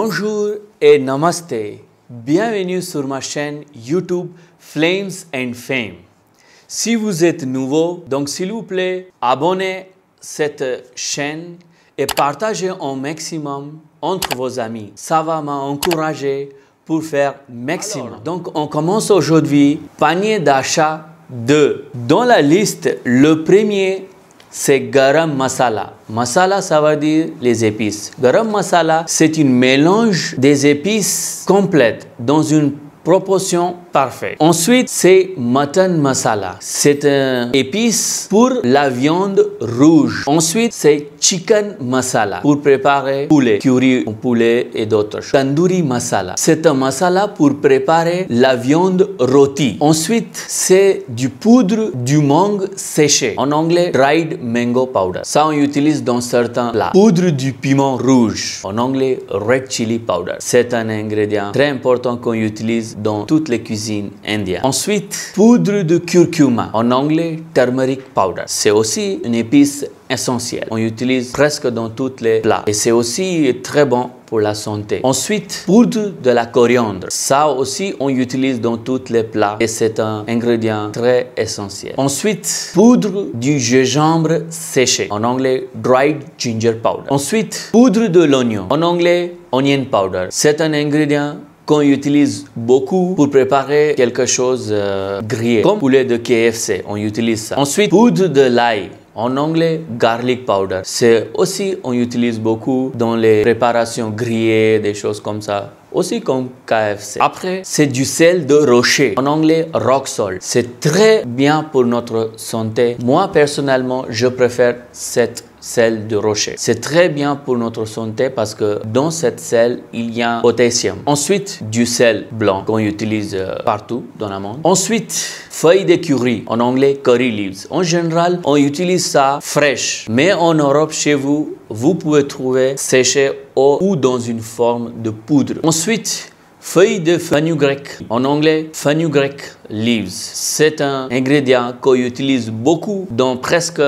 Bonjour et namaste. Bienvenue sur ma chaîne YouTube Flames and Fame. Si vous êtes nouveau, donc s'il vous plaît, abonnez cette chaîne et partagez un maximum entre vos amis. Ça va m'encourager pour faire maximum. Donc on commence aujourd'hui panier d'achat 2. Dans la liste, le premier c'est garam masala. Masala, ça veut dire les épices. Garam masala, c'est un mélange des épices complètes dans une proportion parfaite. Ensuite, c'est mutton masala. C'est un épice pour la viande rouge. Ensuite, c'est chicken masala pour préparer poulet, curry au poulet et d'autres choses. Tandoori masala. C'est un masala pour préparer la viande rôtie. Ensuite, c'est du poudre du mangue séché. En anglais, dried mango powder. Ça, on utilise dans certains plats. Poudre du piment rouge. En anglais, red chili powder. C'est un ingrédient très important qu'on utilise dans toutes les cuisines indiennes. Ensuite, poudre de curcuma, en anglais turmeric powder. C'est aussi une épice essentielle. On utilise presque dans tous les plats et c'est aussi très bon pour la santé. Ensuite, poudre de la coriandre. Ça aussi, on utilise dans tous les plats et c'est un ingrédient très essentiel. Ensuite, poudre du gingembre séché. En anglais, dried ginger powder. Ensuite, poudre de l'oignon. En anglais, onion powder. C'est un ingrédient qu'on utilise beaucoup pour préparer quelque chose grillé, comme poulet de KFC, on utilise ça. Ensuite, poudre de l'ail. En anglais, garlic powder. C'est aussi, on utilise beaucoup dans les préparations grillées, des choses comme ça. Aussi comme KFC. Après, c'est du sel de rocher. En anglais, rock salt. C'est très bien pour notre santé. Moi, personnellement, je préfère cette sel de rocher. C'est très bien pour notre santé parce que dans cette sel, il y a potassium. Ensuite, du sel blanc qu'on utilise partout dans le monde. Ensuite, feuilles de curry. En anglais, curry leaves. En général, on utilise ça fraîche. Mais en Europe, chez vous, vous pouvez trouver séché ou dans une forme de poudre. Ensuite, feuilles de fenugrec. En anglais, fenugrec leaves. C'est un ingrédient qu'on utilise beaucoup dans presque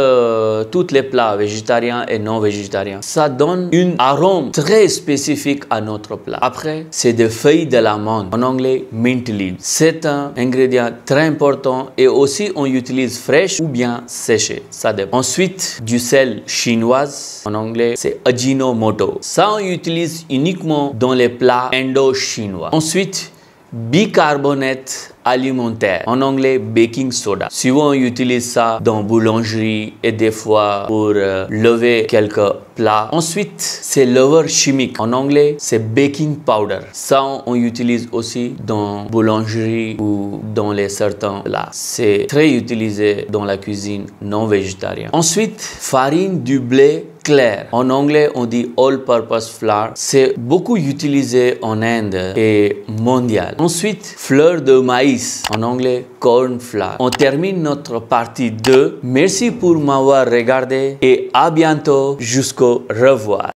tous les plats végétariens et non végétariens. Ça donne un arôme très spécifique à notre plat. Après, c'est des feuilles de l'amande. En anglais, mint leaves. C'est un ingrédient très important et aussi on utilise fraîche ou bien séché. Ça dépend. Ensuite, du sel chinoise. En anglais, c'est Ajinomoto. Ça, on utilise uniquement dans les plats indo-chinois. Ensuite, bicarbonate alimentaire, en anglais baking soda. Souvent on utilise ça dans boulangerie et des fois pour lever quelques plats. Ensuite, c'est levure chimique. En anglais, c'est baking powder. Ça, on utilise aussi dans boulangerie ou dans les certains plats. C'est très utilisé dans la cuisine non végétarienne. Ensuite, farine du blé clair. En anglais, on dit all-purpose flour. C'est beaucoup utilisé en Inde et mondial. Ensuite, fleur de maïs. En anglais, corn flour. On termine notre partie 2. Merci pour m'avoir regardé et à bientôt. Jusqu'au revoir.